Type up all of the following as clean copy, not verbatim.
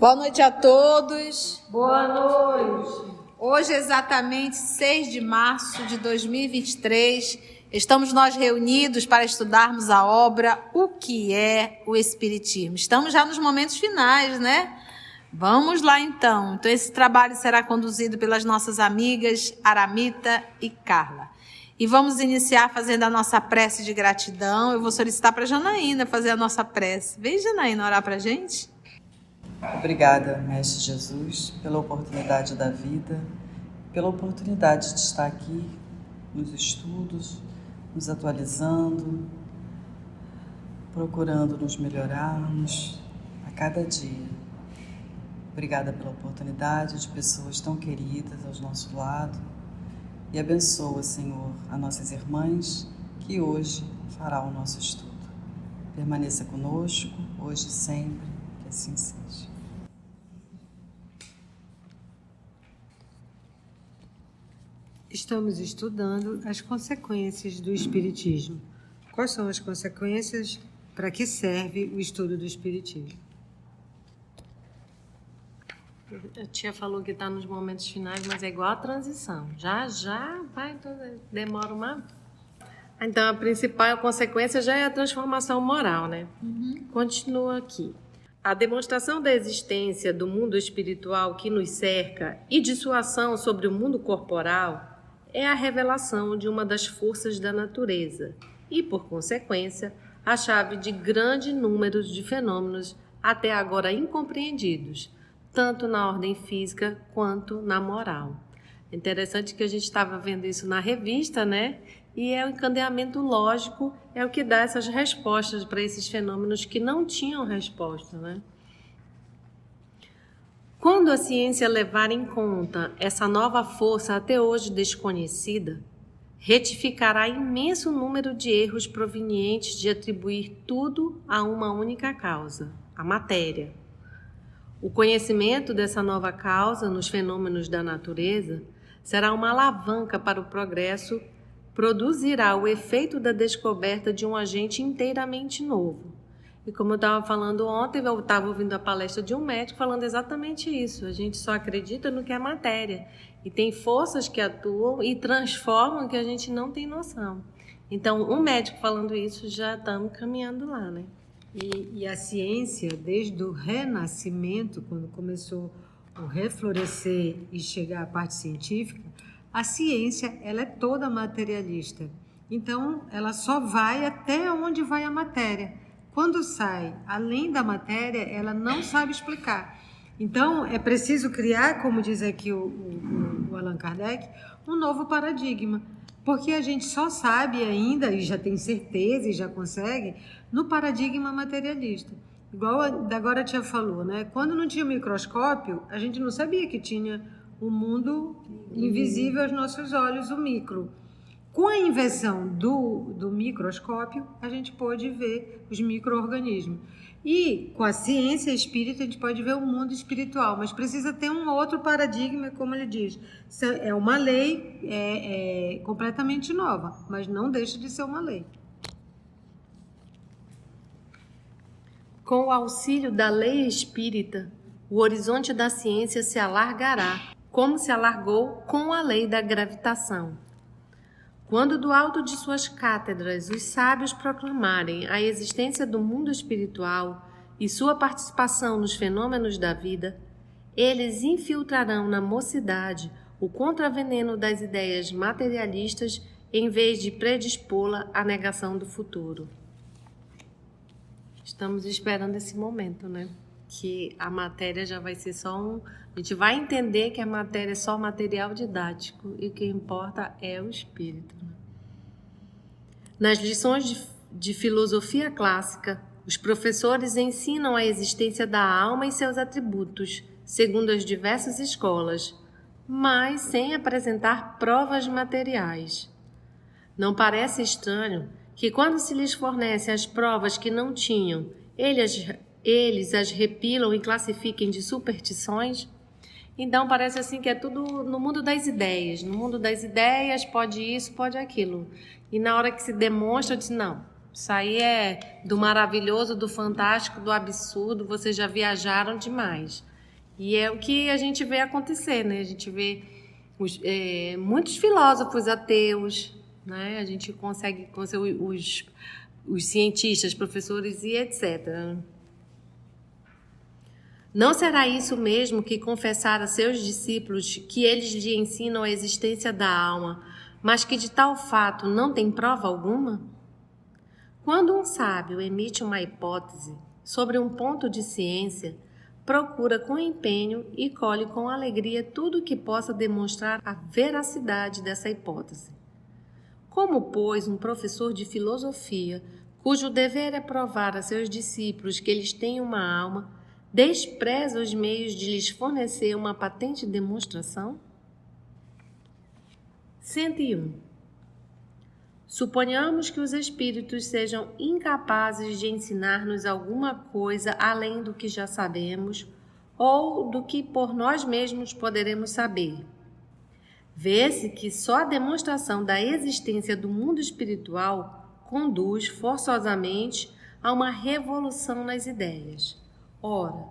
Boa noite a todos. Boa noite. Hoje, exatamente 6 de março de 2023, estamos nós reunidos para estudarmos a obra O que é o Espiritismo. Estamos já nos momentos finais, né? Vamos lá então. Então, esse trabalho será conduzido pelas nossas amigas Aramita e Carla. E vamos iniciar fazendo a nossa prece de gratidão. Eu vou solicitar para a Janaína fazer a nossa prece. Vem, Janaína, orar para a gente. Obrigada, Mestre Jesus, pela oportunidade da vida, pela oportunidade de estar aqui nos estudos, nos atualizando, procurando nos melhorarmos a cada dia. Obrigada pela oportunidade de pessoas tão queridas ao nosso lado e abençoa, Senhor, as nossas irmãs que hoje fará o nosso estudo. Permaneça conosco, hoje e sempre, que assim seja. Estamos estudando as consequências do Espiritismo. Quais são as consequências? Para que serve o estudo do Espiritismo? A tia falou que está nos momentos finais, mas é igual a transição. Já vai, então demora uma... Então, a principal consequência já é a transformação moral, né? Continua aqui. A demonstração da existência do mundo espiritual que nos cerca e de sua ação sobre o mundo corporal é a revelação de uma das forças da natureza e, por consequência, a chave de grande número de fenômenos até agora incompreendidos, tanto na ordem física quanto na moral. É interessante que a gente estava vendo isso na revista, né? E o encadeamento lógico é o que dá essas respostas para esses fenômenos que não tinham resposta, né? Quando a ciência levar em conta essa nova força até hoje desconhecida, retificará imenso número de erros provenientes de atribuir tudo a uma única causa, a matéria. O conhecimento dessa nova causa nos fenômenos da natureza será uma alavanca para o progresso, produzirá o efeito da descoberta de um agente inteiramente novo. E como eu estava falando ontem, eu estava ouvindo a palestra de um médico falando exatamente isso. A gente só acredita no que é matéria. E tem forças que atuam e transformam que a gente não tem noção. Então, um médico falando isso, já estamos caminhando lá, né? E a ciência, desde o Renascimento, quando começou o reflorescer e chegar à parte científica, a ciência ela é toda materialista. Então, ela só vai até onde vai a matéria. Quando sai além da matéria, ela não sabe explicar. Então, é preciso criar, como diz aqui o Allan Kardec, um novo paradigma. Porque a gente só sabe ainda, e já tem certeza e já consegue, no paradigma materialista. Igual agora a tia falou, né? Quando não tinha microscópio, a gente não sabia que tinha um mundo invisível aos nossos olhos, o micro. Com a invenção do microscópio, a gente pôde ver os micro-organismos. E com a ciência espírita, a gente pode ver o mundo espiritual, mas precisa ter um outro paradigma, como ele diz. É uma lei completamente nova, mas não deixa de ser uma lei. Com o auxílio da lei espírita, o horizonte da ciência se alargará, como se alargou com a lei da gravitação. Quando do alto de suas cátedras os sábios proclamarem a existência do mundo espiritual e sua participação nos fenômenos da vida, eles infiltrarão na mocidade o contraveneno das ideias materialistas em vez de predispô-la à negação do futuro. Estamos esperando esse momento, né? Que a matéria já vai ser só A gente vai entender que a matéria é só material didático e o que importa é o espírito. Nas lições de filosofia clássica, os professores ensinam a existência da alma e seus atributos, segundo as diversas escolas, mas sem apresentar provas materiais. Não parece estranho que, quando se lhes fornece as provas que não tinham, eles as repilam e classifiquem de superstições? Então, parece assim que é tudo no mundo das ideias. No mundo das ideias, pode isso, pode aquilo. E na hora que se demonstra, diz, não, isso aí é do maravilhoso, do fantástico, do absurdo, vocês já viajaram demais. E é o que a gente vê acontecer, né? A gente vê muitos filósofos ateus, né? A gente consegue os cientistas, professores e etc. Não será isso mesmo que confessar a seus discípulos que eles lhe ensinam a existência da alma, mas que de tal fato não tem prova alguma? Quando um sábio emite uma hipótese sobre um ponto de ciência, procura com empenho e colhe com alegria tudo o que possa demonstrar a veracidade dessa hipótese. Como, pois, um professor de filosofia, cujo dever é provar a seus discípulos que eles têm uma alma, despreza os meios de lhes fornecer uma patente demonstração? 101. Suponhamos que os espíritos sejam incapazes de ensinar-nos alguma coisa além do que já sabemos ou do que por nós mesmos poderemos saber. Vê-se que só a demonstração da existência do mundo espiritual conduz forçosamente a uma revolução nas ideias. Ora,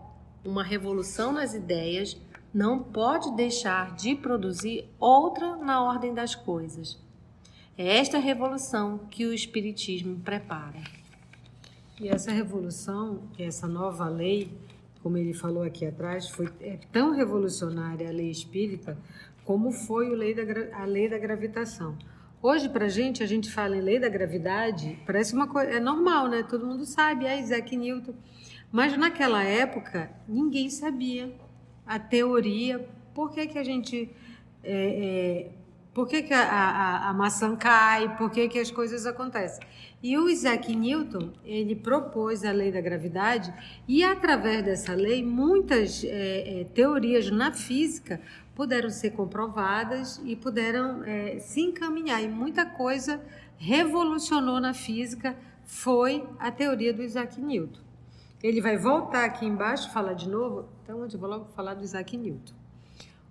uma revolução nas ideias não pode deixar de produzir outra na ordem das coisas. É esta revolução que o Espiritismo prepara. E essa revolução, essa nova lei, como ele falou aqui atrás, é tão revolucionária a lei espírita como foi a lei da gravitação. Hoje, para a gente fala em lei da gravidade, parece uma coisa, é normal, né? Todo mundo sabe, Isaac Newton. Mas naquela época, ninguém sabia a teoria, por que a gente... por que a maçã cai, por que as coisas acontecem. E o Isaac Newton, ele propôs a lei da gravidade e, através dessa lei, muitas teorias na física puderam ser comprovadas e puderam se encaminhar. E muita coisa revolucionou na física, foi a teoria do Isaac Newton. Ele vai voltar aqui embaixo, falar de novo, então eu vou logo falar do Isaac Newton.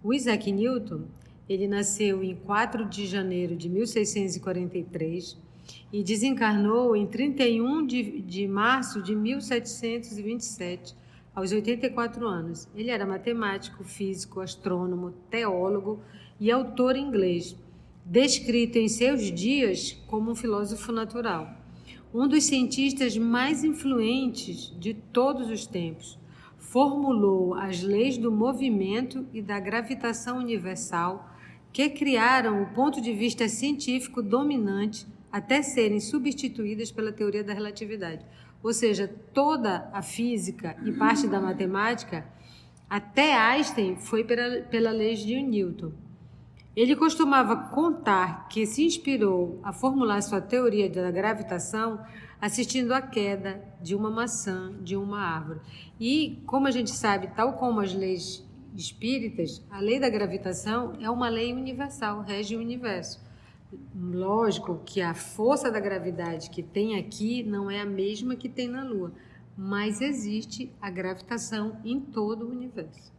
O Isaac Newton, ele nasceu em 4 de janeiro de 1643 e desencarnou em 31 de março de 1727, aos 84 anos. Ele era matemático, físico, astrônomo, teólogo e autor inglês, descrito em seus dias como um filósofo natural. Um dos cientistas mais influentes de todos os tempos, formulou as leis do movimento e da gravitação universal que criaram o ponto de vista científico dominante até serem substituídas pela teoria da relatividade. Ou seja, toda a física e parte da matemática, até Einstein, foi pela lei de Newton. Ele costumava contar que se inspirou a formular sua teoria da gravitação assistindo à queda de uma maçã de uma árvore. E, como a gente sabe, tal como as leis espíritas, a lei da gravitação é uma lei universal, rege o universo. Lógico que a força da gravidade que tem aqui não é a mesma que tem na Lua, mas existe a gravitação em todo o universo.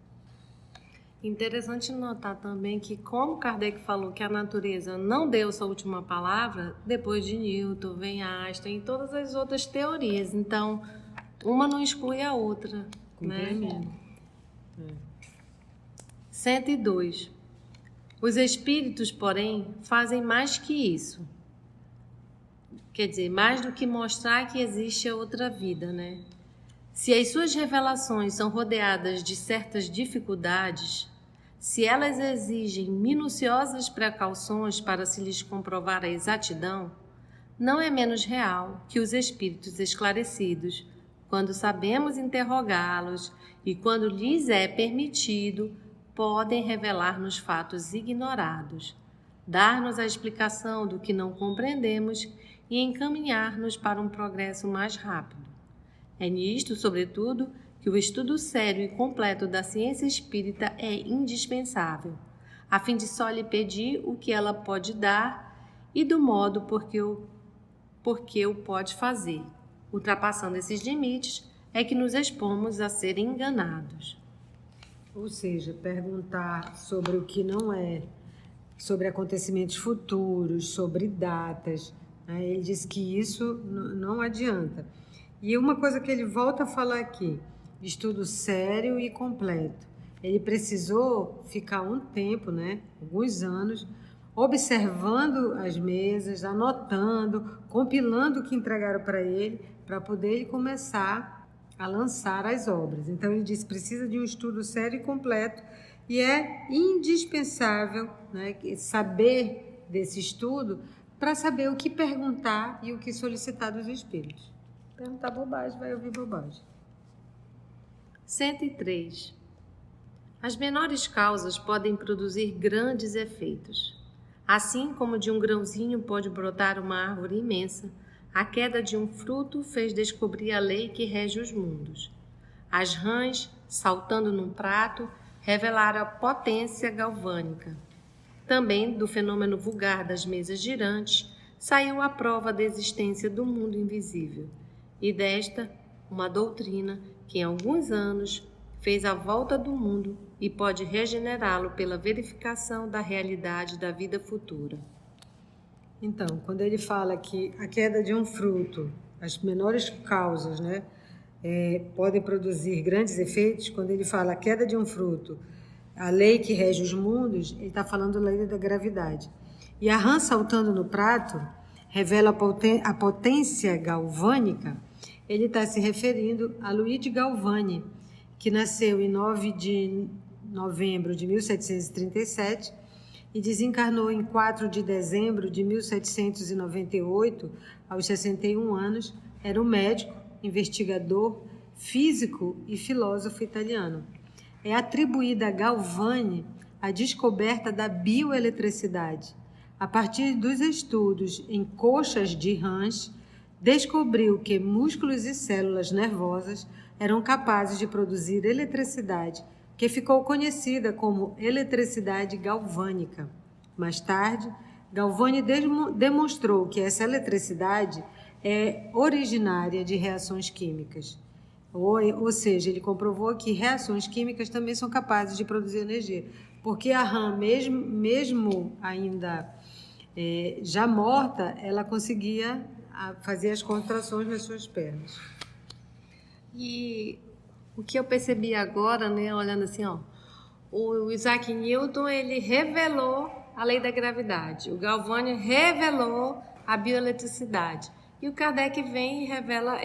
Interessante notar também que, como Kardec falou que a natureza não deu sua última palavra, depois de Newton vem Einstein e todas as outras teorias. Então, uma não exclui a outra. Né? 102. Os espíritos, porém, fazem mais que isso. Quer dizer, mais do que mostrar que existe a outra vida, né? Se as suas revelações são rodeadas de certas dificuldades, se elas exigem minuciosas precauções para se lhes comprovar a exatidão, não é menos real que os espíritos esclarecidos, quando sabemos interrogá-los e quando lhes é permitido, podem revelar-nos fatos ignorados, dar-nos a explicação do que não compreendemos e encaminhar-nos para um progresso mais rápido. É nisto, sobretudo, que o estudo sério e completo da ciência espírita é indispensável, a fim de só lhe pedir o que ela pode dar e do modo porque o pode fazer. Ultrapassando esses limites, é que nos expomos a ser enganados. Ou seja, perguntar sobre o que não é, sobre acontecimentos futuros, sobre datas, né? Ele diz que isso não adianta. E uma coisa que ele volta a falar aqui, estudo sério e completo. ele precisou ficar um tempo, né, alguns anos, observando as mesas, anotando, compilando o que entregaram para ele, para poder ele começar a lançar as obras. Então ele disse, precisa de um estudo sério e completo, e é indispensável, né, saber desse estudo para saber o que perguntar e o que solicitar dos espíritos. Perguntar bobagem, vai ouvir bobagem. 103. As menores causas podem produzir grandes efeitos. Assim como de um grãozinho pode brotar uma árvore imensa, a queda de um fruto fez descobrir a lei que rege os mundos. As rãs, saltando num prato, revelaram a potência galvânica. Também, do fenômeno vulgar das mesas girantes, saiu a prova da existência do mundo invisível. E desta, uma doutrina que em alguns anos fez a volta do mundo e pode regenerá-lo pela verificação da realidade da vida futura. Então, quando ele fala que a queda de um fruto, as menores causas, né, podem produzir grandes efeitos, quando ele fala a queda de um fruto, a lei que rege os mundos, ele está falando da lei da gravidade. E a rã saltando no prato revela a potência galvânica. Ele está se referindo a Luigi Galvani, que nasceu em 9 de novembro de 1737 e desencarnou em 4 de dezembro de 1798, aos 61 anos. Era um médico, investigador, físico e filósofo italiano. É atribuída a Galvani a descoberta da bioeletricidade. A partir dos estudos em coxas de rãs, descobriu que músculos e células nervosas eram capazes de produzir eletricidade, que ficou conhecida como eletricidade galvânica. Mais tarde, Galvani demonstrou que essa eletricidade é originária de reações químicas. Ou seja, ele comprovou que reações químicas também são capazes de produzir energia, porque a rã, mesmo ainda já morta, ela conseguia fazer as contrações nas suas pernas. E o que eu percebi agora, né, olhando assim, ó, o Isaac Newton, ele revelou a lei da gravidade, o Galvani revelou a bioeletricidade, e o Kardec vem e revela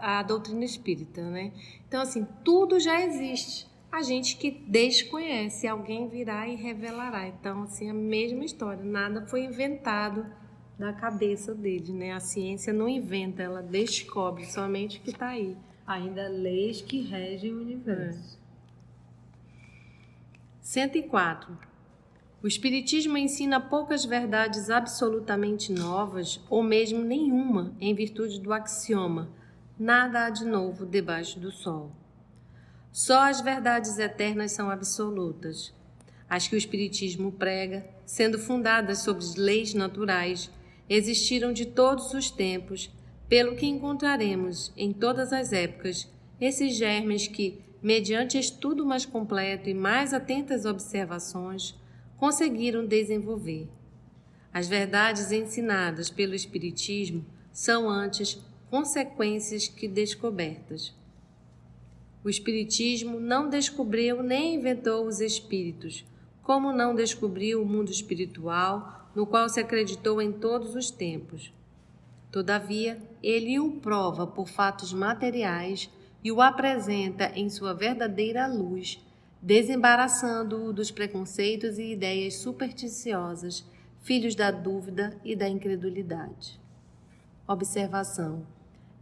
a doutrina espírita, né? Então, assim, tudo já existe. A gente que desconhece, alguém virá e revelará. Então, assim, a mesma história, nada foi inventado da cabeça dele, né? A ciência não inventa, ela descobre somente o que está aí. Ainda leis que regem o universo. 104. O Espiritismo ensina poucas verdades absolutamente novas, ou mesmo nenhuma, em virtude do axioma: nada há de novo debaixo do sol. Só as verdades eternas são absolutas. As que o Espiritismo prega, sendo fundadas sobre leis naturais, existiram de todos os tempos, pelo que encontraremos, em todas as épocas, esses germes que, mediante estudo mais completo e mais atentas observações, conseguiram desenvolver. As verdades ensinadas pelo Espiritismo são antes consequências que descobertas. O Espiritismo não descobriu nem inventou os espíritos, como não descobriu o mundo espiritual, no qual se acreditou em todos os tempos. Todavia, ele o prova por fatos materiais e o apresenta em sua verdadeira luz, desembaraçando-o dos preconceitos e ideias supersticiosas, filhos da dúvida e da incredulidade. Observação: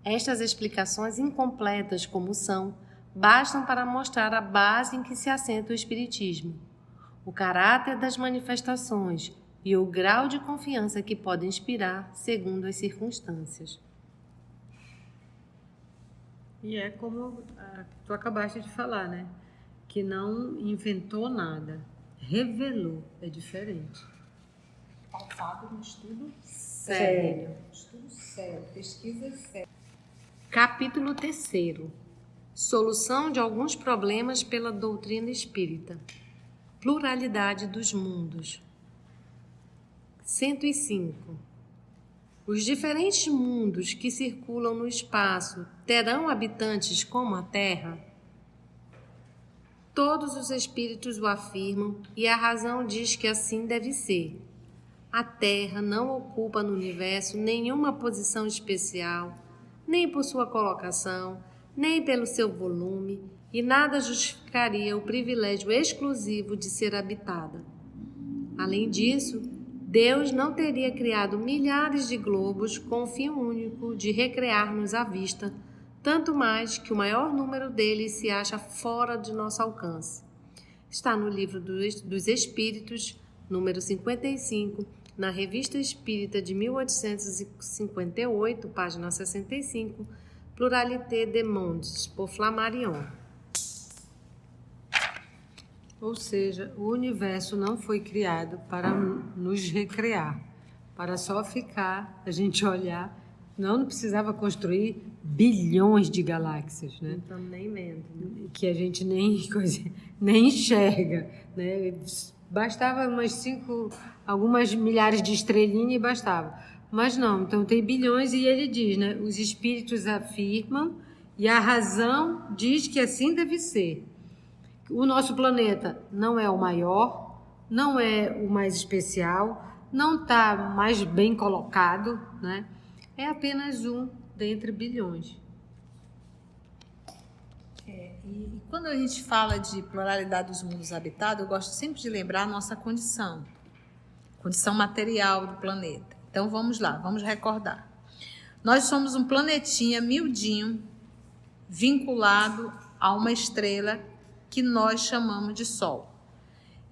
estas explicações incompletas como são, bastam para mostrar a base em que se assenta o Espiritismo, o caráter das manifestações e o grau de confiança que pode inspirar segundo as circunstâncias. E é como tu acabaste de falar, né? Que não inventou nada, revelou, é diferente. Pautado no estudo Sério. Estudo sério, pesquisa séria. Capítulo 3. Solução de alguns problemas pela doutrina espírita. Pluralidade dos mundos. 105. Os diferentes mundos que circulam no espaço terão habitantes como a Terra? Todos os espíritos o afirmam e a razão diz que assim deve ser. A Terra não ocupa no universo nenhuma posição especial, nem por sua colocação, nem pelo seu volume, e nada justificaria o privilégio exclusivo de ser habitada. Além disso, Deus não teria criado milhares de globos com o fim único de recrear-nos à vista, tanto mais que o maior número deles se acha fora de nosso alcance. Está no Livro dos Espíritos, número 55, na Revista Espírita de 1858, página 65, Pluralité des Mondes, por Flammarion. Ou seja, o universo não foi criado para nos recrear, para só ficar, a gente olhar. Não precisava construir bilhões de galáxias, né? Também vendo. Que a gente nem enxerga, né? Bastava algumas milhares de estrelinhas e bastava. Mas não, então tem bilhões e ele diz, né? Os espíritos afirmam e a razão diz que assim deve ser. O nosso planeta não é o maior, não é o mais especial, não está mais bem colocado, né? É apenas um dentre bilhões. E quando a gente fala de pluralidade dos mundos habitados, eu gosto sempre de lembrar a nossa condição material do planeta. Então vamos lá, vamos recordar. Nós somos um planetinha miudinho, vinculado a uma estrela que nós chamamos de Sol.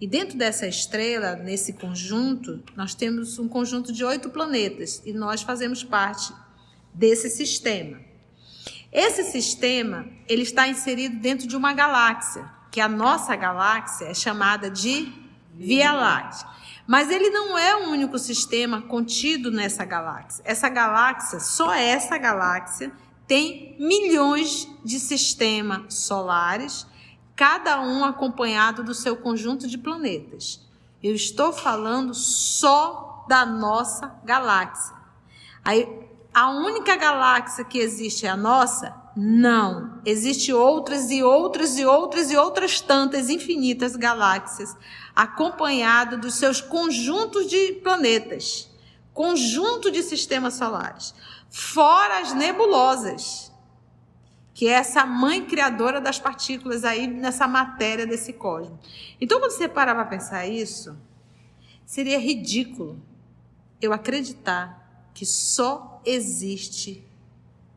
E dentro dessa estrela, nesse conjunto, nós temos um conjunto de 8 planetas e nós fazemos parte desse sistema. Esse sistema, ele está inserido dentro de uma galáxia, que a nossa galáxia é chamada de Via Láctea. Mas ele não é o único sistema contido nessa galáxia. Só essa galáxia, tem milhões de sistemas solares, cada um acompanhado do seu conjunto de planetas. Eu estou falando só da nossa galáxia. A única galáxia que existe é a nossa? Não. Existem outras e outras e outras e outras tantas infinitas galáxias, acompanhado dos seus conjuntos de planetas, conjunto de sistemas solares, fora as nebulosas, que é essa mãe criadora das partículas aí nessa matéria desse cosmos. Então, quando você parar para pensar isso, seria ridículo eu acreditar que só existe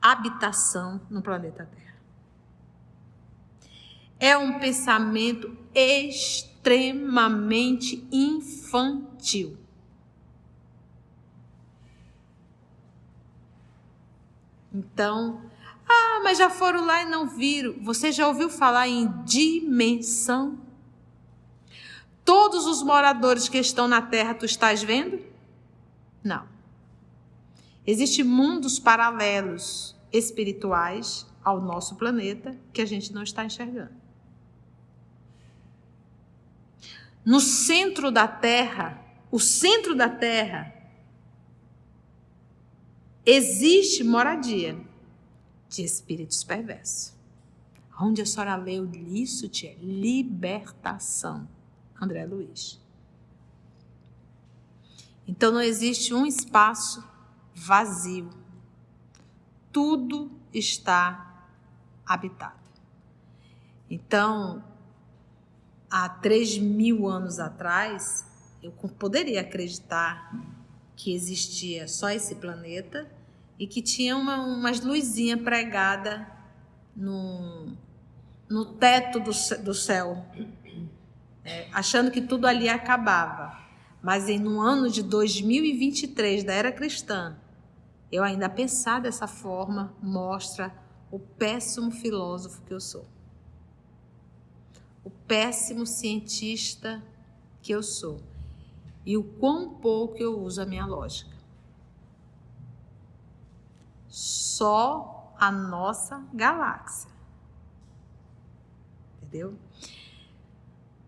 habitação no planeta Terra. É um pensamento extremamente infantil. Então, mas já foram lá e não viram. Você já ouviu falar em dimensão? Todos os moradores que estão na Terra, tu estás vendo? Não. Existem mundos paralelos espirituais ao nosso planeta que a gente não está enxergando. No centro da Terra, o centro da Terra, existe moradia de espíritos perversos. Onde a senhora leu isso, tia? Libertação. André Luiz. Então não existe um espaço vazio. Tudo está habitado. Então, há 3.000 anos atrás, eu poderia acreditar que existia só esse planeta e que tinha umas luzinhas pregadas no teto do céu, achando que tudo ali acabava. Mas no ano de 2023, da era cristã, eu ainda pensar dessa forma mostra o péssimo filósofo que eu sou. O péssimo cientista que eu sou. E o quão pouco eu uso a minha lógica. Só a nossa galáxia. Entendeu?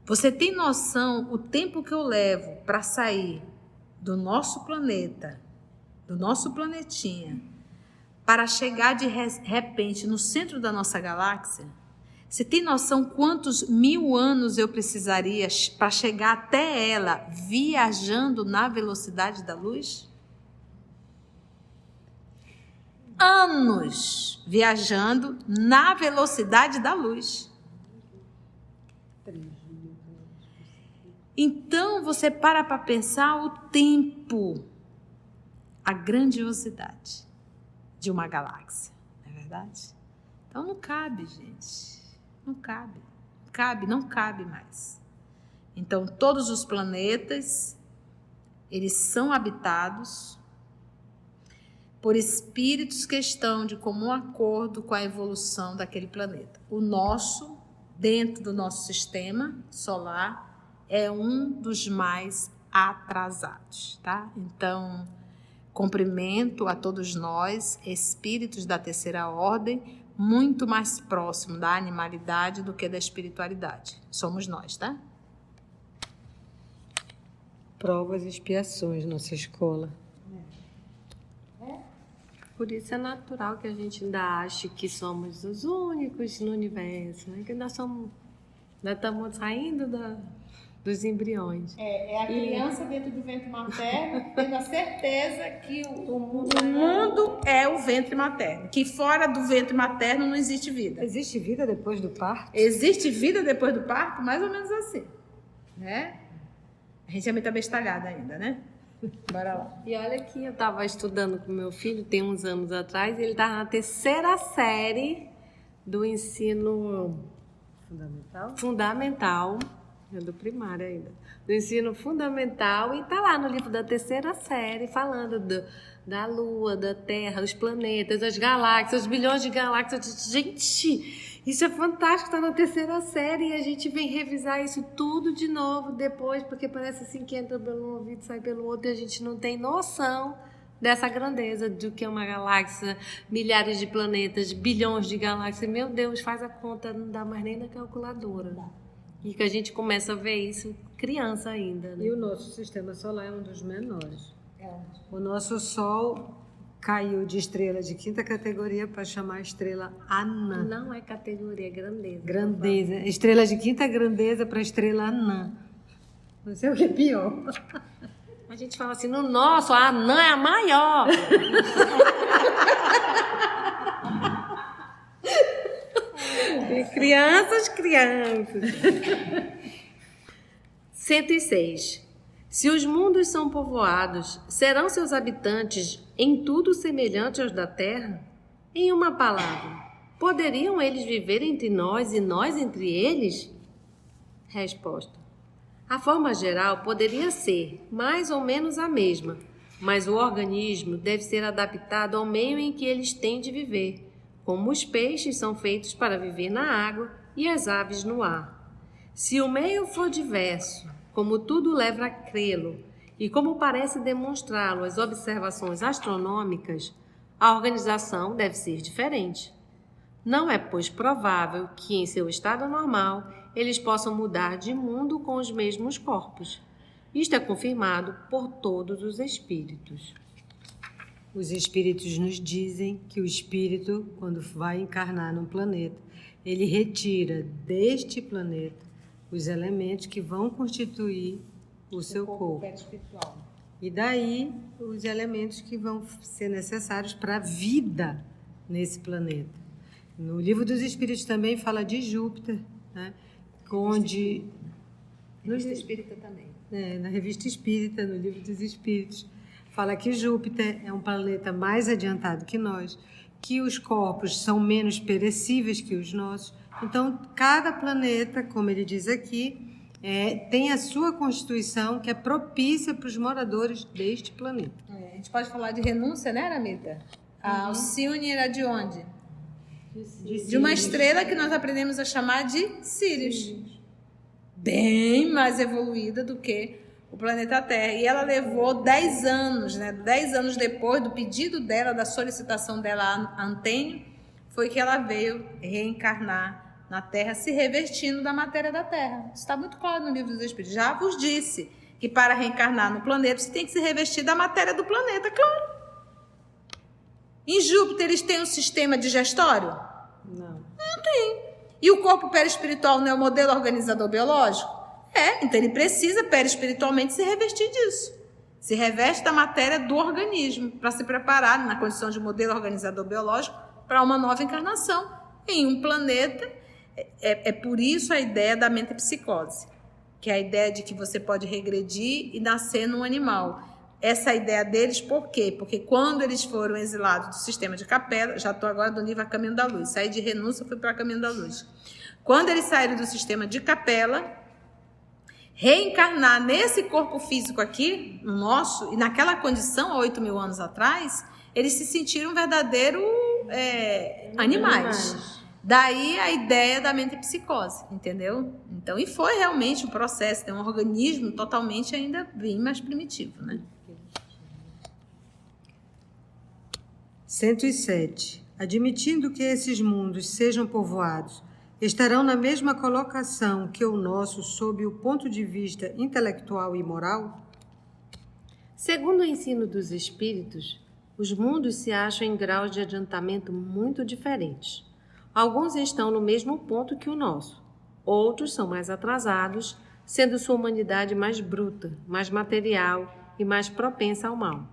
Você tem noção o tempo que eu levo para sair do nosso planeta, do nosso planetinha, para chegar de repente no centro da nossa galáxia? Você tem noção quantos 1000 anos eu precisaria para chegar até ela viajando na velocidade da luz? Anos viajando na velocidade da luz. Então você para pensar o tempo, a grandiosidade de uma galáxia, não é verdade? Então não cabe, gente, não cabe mais. Então todos os planetas, eles são habitados por espíritos que estão de comum acordo com a evolução daquele planeta. O nosso, dentro do nosso sistema solar, é um dos mais atrasados, tá? Então, cumprimento a todos nós, espíritos da terceira ordem, muito mais próximo da animalidade do que da espiritualidade. Somos nós, tá? Provas e expiações, nossa escola. Por isso é natural que a gente ainda ache que somos os únicos no universo, né? Que ainda estamos saindo dos embriões. É a criança dentro do ventre materno, tendo a certeza que o mundo é o ventre materno, que fora do ventre materno não existe vida. Existe vida depois do parto? Existe vida depois do parto? Mais ou menos assim, né? A gente é muito abestalhada ainda, né? Bora lá. E olha que eu estava estudando com meu filho, tem uns anos atrás, e ele estava na terceira série do ensino fundamental, é do primário ainda, do ensino fundamental, e está lá no livro da terceira série, falando da Lua, da Terra, dos planetas, das galáxias, os bilhões de galáxias. Gente, isso é fantástico, está na terceira série, e a gente vem revisar isso tudo de novo depois, porque parece assim que entra pelo um ouvido e sai pelo outro, e a gente não tem noção dessa grandeza do que é uma galáxia, milhares de planetas, bilhões de galáxias. Meu Deus, faz a conta, não dá mais nem na calculadora. E que a gente começa a ver isso criança ainda, né? E o nosso sistema solar é um dos menores. O nosso Sol caiu de estrela de 5ª categoria para chamar a estrela anã. Não é categoria, é grandeza. Grandeza. Estrela de 5ª grandeza para estrela anã. Não sei o que é pior. A gente fala assim, no nosso, a anã é a maior. Crianças. 106. Se os mundos são povoados, serão seus habitantes em tudo semelhantes aos da terra? Em uma palavra, poderiam eles viver entre nós e nós entre eles? Resposta. A forma geral poderia ser mais ou menos a mesma, mas o organismo deve ser adaptado ao meio em que eles têm de viver, como os peixes são feitos para viver na água e as aves no ar. Se o meio for diverso, como tudo leva a crê-lo, e como parece demonstrá-lo as observações astronômicas, a organização deve ser diferente. Não é, pois, provável que, em seu estado normal, eles possam mudar de mundo com os mesmos corpos. Isto é confirmado por todos os espíritos. Os espíritos nos dizem que o espírito, quando vai encarnar num planeta, ele retira deste planeta os elementos que vão constituir o seu corpo. E daí os elementos que vão ser necessários para a vida nesse planeta. No Livro dos Espíritos também fala de Júpiter, né? Onde... Revista Espírita também. Na Revista Espírita, no Livro dos Espíritos, fala que Júpiter é um planeta mais adiantado que nós, que os corpos são menos perecíveis que os nossos. Então, cada planeta, como ele diz aqui, tem a sua constituição que é propícia para os moradores deste planeta. A gente pode falar de renúncia, né, Aramita? A Alcione era de onde? De uma estrela que nós aprendemos a chamar de Sírius. Bem mais evoluída do que o planeta Terra. E ela levou 10 anos, né? 10 anos depois do pedido dela, da solicitação dela a Antênio, foi que ela veio reencarnar na Terra, se revestindo da matéria da Terra. Isso está muito claro no Livro dos Espíritos. Já vos disse que para reencarnar no planeta, você tem que se revestir da matéria do planeta, claro. Em Júpiter, eles têm um sistema digestório? Não. Não tem. E o corpo perispiritual não é o modelo organizador biológico? Então ele precisa perispiritualmente se revestir disso. Se reveste da matéria do organismo para se preparar na condição de modelo organizador biológico para uma nova encarnação em um planeta. É por isso a ideia da metempsicose, que é a ideia de que você pode regredir e nascer num animal. Essa ideia deles, por quê? Porque quando eles foram exilados do sistema de Capela, já estou agora do nível a Caminho da Luz, saí de renúncia e fui para Caminho da Luz. Quando eles saíram do sistema de Capela, reencarnar nesse corpo físico aqui, no nosso, e naquela condição, há 8.000 anos atrás, eles se sentiram verdadeiros animais. Daí a ideia da metempsicose, entendeu? Então, e foi realmente um processo, tem um organismo totalmente ainda bem mais primitivo, né? 107. Admitindo que esses mundos sejam povoados, estarão na mesma colocação que o nosso sob o ponto de vista intelectual e moral? Segundo o ensino dos espíritos, os mundos se acham em graus de adiantamento muito diferentes. Alguns estão no mesmo ponto que o nosso, outros são mais atrasados, sendo sua humanidade mais bruta, mais material e mais propensa ao mal.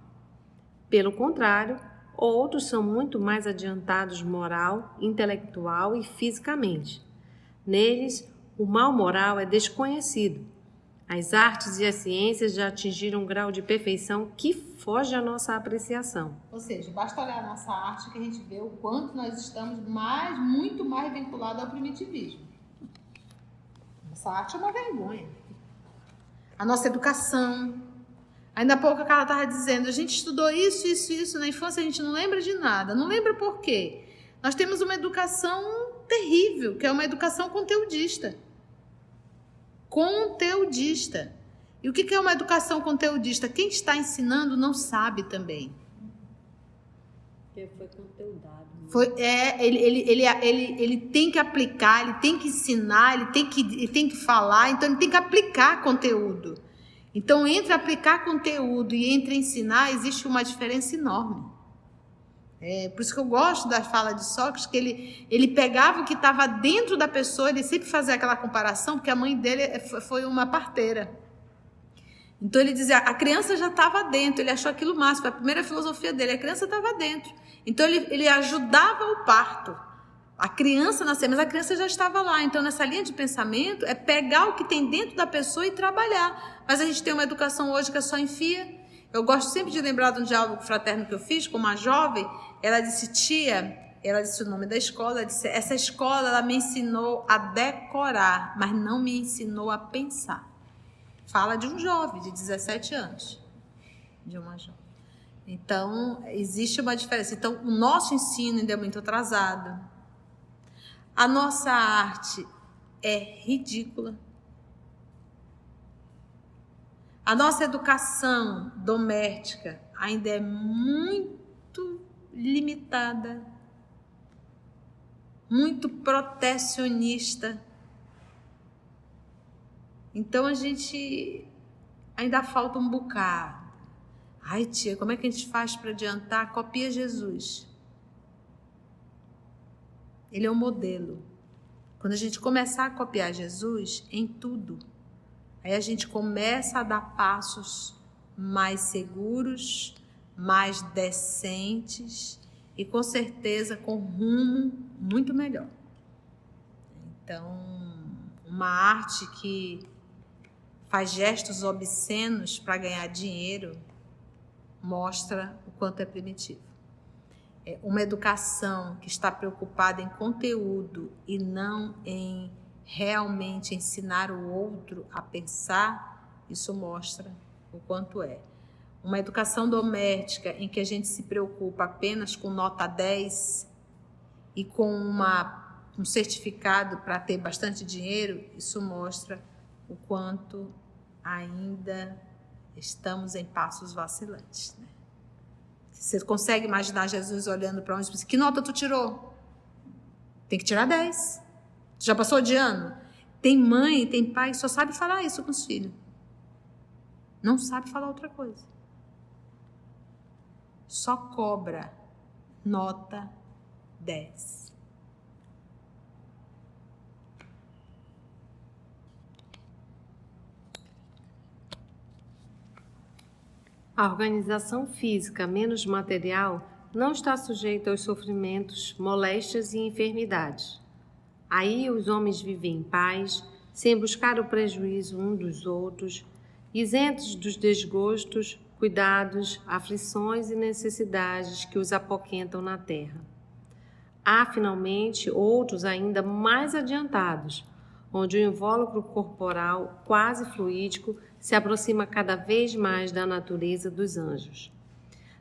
Pelo contrário, outros são muito mais adiantados moral, intelectual e fisicamente. Neles, o mal moral é desconhecido. As artes e as ciências já atingiram um grau de perfeição que foge à nossa apreciação. Ou seja, basta olhar a nossa arte que a gente vê o quanto nós estamos muito mais vinculados ao primitivismo. Nossa arte é uma vergonha. A nossa educação. Ainda há pouco a Carla estava dizendo, a gente estudou isso na infância, a gente não lembra de nada. Não lembra por quê? Nós temos uma educação terrível, que é uma educação conteudista. Conteudista. E o que é uma educação conteudista? Quem está ensinando não sabe também. Porque foi conteudado. Ele tem que aplicar, ele tem que ensinar, ele tem que falar, então ele tem que aplicar conteúdo. Então, entre aplicar conteúdo e entre ensinar, existe uma diferença enorme. Por isso que eu gosto da fala de Sócrates, que ele pegava o que estava dentro da pessoa, ele sempre fazia aquela comparação, porque a mãe dele foi uma parteira. Então ele dizia, a criança já estava dentro, ele achou aquilo máximo, foi a primeira filosofia dele, a criança estava dentro. Então ele ajudava o parto, a criança nascer, mas a criança já estava lá. Então nessa linha de pensamento é pegar o que tem dentro da pessoa e trabalhar. Mas a gente tem uma educação hoje que é só enfia. Eu gosto sempre de lembrar de um diálogo fraterno que eu fiz com uma jovem. Ela disse, tia, ela disse o nome da escola, ela disse, essa escola ela me ensinou a decorar, mas não me ensinou a pensar. Fala de um jovem de 17 anos, de uma jovem. Então, existe uma diferença. Então, o nosso ensino ainda é muito atrasado. A nossa arte é ridícula. A nossa educação doméstica ainda é muito limitada, muito protecionista. Então a gente ainda falta um bocado. Ai, tia, como é que a gente faz para adiantar? Copia Jesus. Ele é um modelo. Quando a gente começar a copiar Jesus em tudo, aí a gente começa a dar passos mais seguros, mais decentes e com certeza com rumo muito melhor. Então, uma arte que faz gestos obscenos para ganhar dinheiro mostra o quanto é primitivo. Uma educação que está preocupada em conteúdo e não em realmente ensinar o outro a pensar, isso mostra o quanto é. Uma educação doméstica em que a gente se preocupa apenas com nota 10 e com um certificado para ter bastante dinheiro, isso mostra o quanto ainda estamos em passos vacilantes, né? Você consegue imaginar Jesus olhando para onde e dizendo, que nota tu tirou? Tem que tirar 10. Tu já passou de ano? Tem mãe, tem pai que só sabe falar isso com os filhos. Não sabe falar outra coisa. Só cobra nota 10. A organização física menos material não está sujeita aos sofrimentos, moléstias e enfermidades. Aí os homens vivem em paz, sem buscar o prejuízo um dos outros, isentos dos desgostos, cuidados, aflições e necessidades que os apoquentam na terra. Há, finalmente, outros ainda mais adiantados, onde o invólucro corporal, quase fluídico, se aproxima cada vez mais da natureza dos anjos.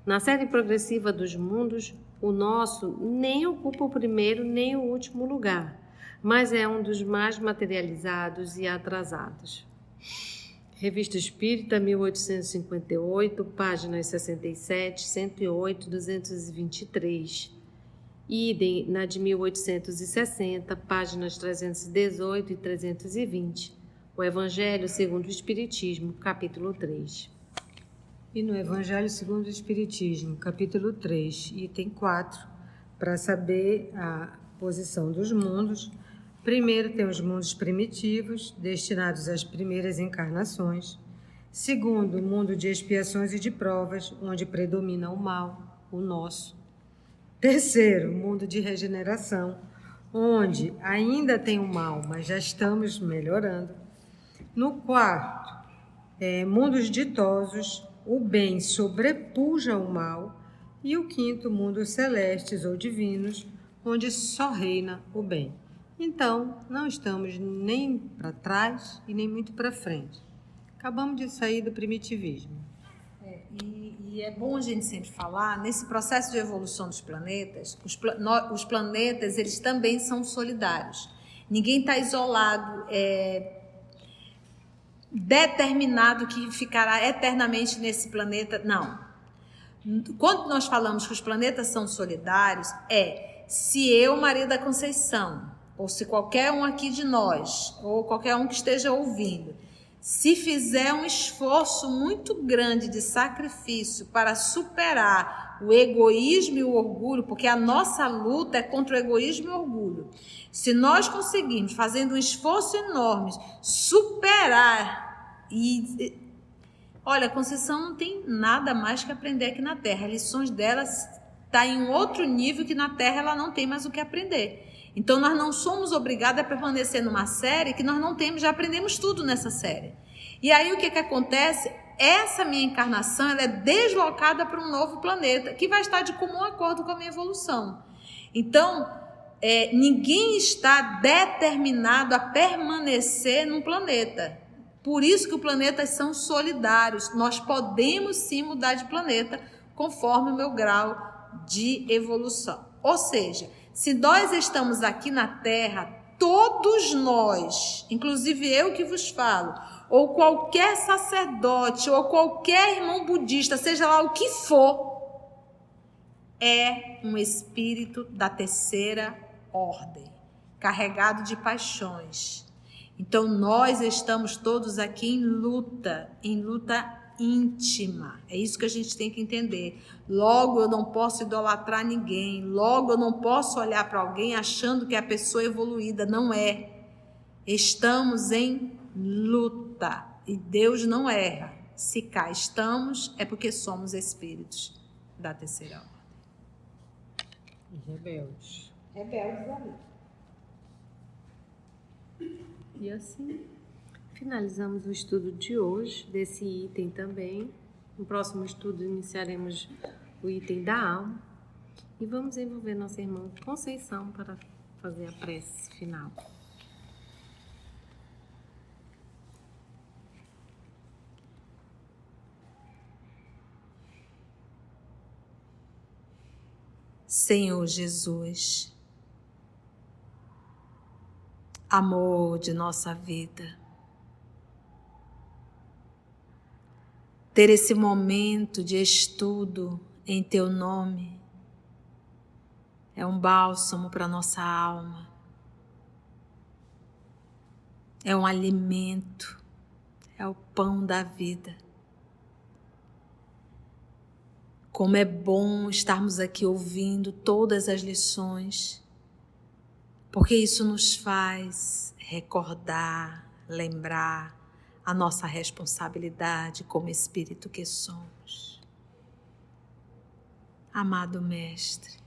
Na série progressiva dos mundos, o nosso nem ocupa o primeiro nem o último lugar, mas é um dos mais materializados e atrasados. Revista Espírita, 1858, páginas 67, 108, 223. Idem na de 1860, páginas 318 e 320. O Evangelho segundo o Espiritismo, capítulo 3. E no Evangelho segundo o Espiritismo, capítulo 3, item 4, para saber a posição dos mundos, primeiro tem os mundos primitivos, destinados às primeiras encarnações. Segundo, o mundo de expiações e de provas, onde predomina o mal, o nosso. Terceiro, o mundo de regeneração, onde ainda tem o mal, mas já estamos melhorando. No quarto, mundos ditosos, o bem sobrepuja o mal. E o quinto, mundos celestes ou divinos, onde só reina o bem. Então, não estamos nem para trás e nem muito para frente. Acabamos de sair do primitivismo. E é bom a gente sempre falar, nesse processo de evolução dos planetas, os planetas, eles também são solidários. Ninguém está isolado, determinado que ficará eternamente nesse planeta, não. Quando nós falamos que os planetas são solidários, se eu, Maria da Conceição, ou se qualquer um aqui de nós, ou qualquer um que esteja ouvindo, se fizer um esforço muito grande de sacrifício para superar o egoísmo e o orgulho, porque a nossa luta é contra o egoísmo e o orgulho. Se nós conseguirmos, fazendo um esforço enorme, superar olha, a Conceição não tem nada mais que aprender aqui na Terra. As lições dela estão em um outro nível que na Terra ela não tem mais o que aprender. Então, nós não somos obrigados a permanecer numa série que nós não temos, já aprendemos tudo nessa série. E aí, o que acontece? Essa minha encarnação ela é deslocada para um novo planeta, que vai estar de comum acordo com a minha evolução. Então, ninguém está determinado a permanecer num planeta. Por isso que os planetas são solidários. Nós podemos sim mudar de planeta conforme o meu grau de evolução. Ou seja, se nós estamos aqui na Terra, todos nós, inclusive eu que vos falo, ou qualquer sacerdote, ou qualquer irmão budista, seja lá o que for, é um espírito da terceira ordem, carregado de paixões. Então, nós estamos todos aqui em luta íntima. É isso que a gente tem que entender. Logo, eu não posso idolatrar ninguém. Logo, eu não posso olhar para alguém achando que a pessoa é evoluída. Não é. Estamos em luta. E Deus não erra. Se cá estamos, é porque somos espíritos da terceira ordem. Rebeldes. Rebeldes ali. E assim, finalizamos o estudo de hoje, desse item também. No próximo estudo iniciaremos o item da alma e vamos envolver nossa irmã Conceição para fazer a prece final. Senhor Jesus, amor de nossa vida, ter esse momento de estudo em Teu nome é um bálsamo para nossa alma, é um alimento, é o pão da vida. Como é bom estarmos aqui ouvindo todas as lições, porque isso nos faz recordar, lembrar a nossa responsabilidade como espírito que somos. Amado Mestre,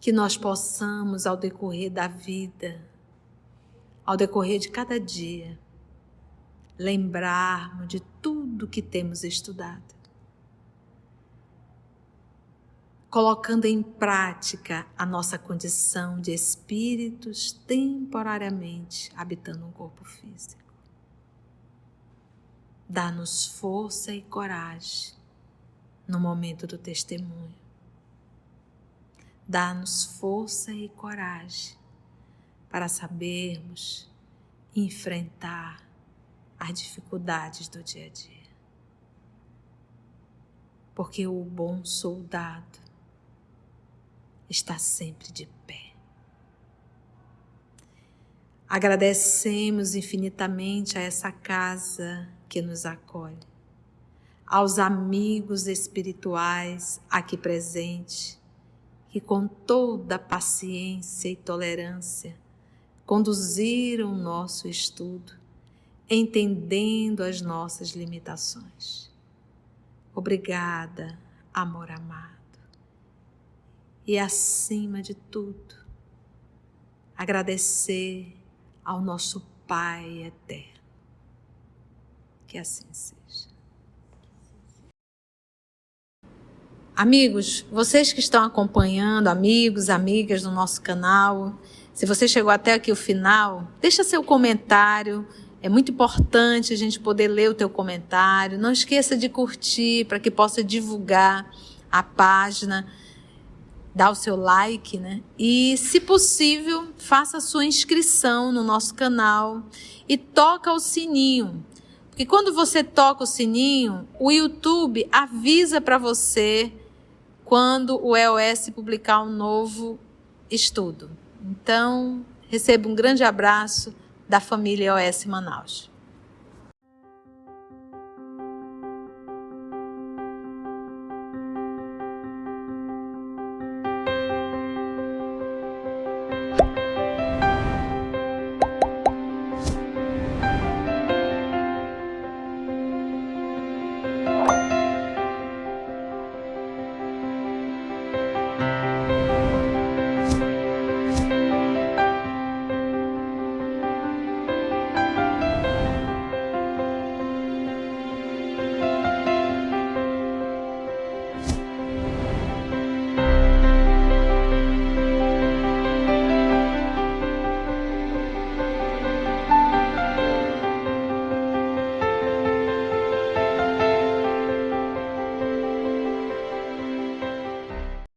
que nós possamos, ao decorrer da vida, ao decorrer de cada dia, lembrarmos de tudo que temos estudado, colocando em prática a nossa condição de espíritos temporariamente habitando um corpo físico. Dá-nos força e coragem no momento do testemunho. Dá-nos força e coragem para sabermos enfrentar as dificuldades do dia a dia. Porque o bom soldado está sempre de pé. Agradecemos infinitamente a essa casa que nos acolhe, aos amigos espirituais aqui presentes, que com toda paciência e tolerância conduziram o nosso estudo, entendendo as nossas limitações. Obrigada, amor amado. E acima de tudo, agradecer ao nosso Pai eterno. Que assim seja. Amigos, vocês que estão acompanhando, amigos, amigas do nosso canal, se você chegou até aqui o final, deixa seu comentário. É muito importante a gente poder ler o teu comentário. Não esqueça de curtir para que possa divulgar a página. Dá o seu like, né? E, se possível, faça a sua inscrição no nosso canal e toca o sininho. Porque quando você toca o sininho, o YouTube avisa para você quando o EOS publicar um novo estudo. Então, receba um grande abraço da família EOS Manaus.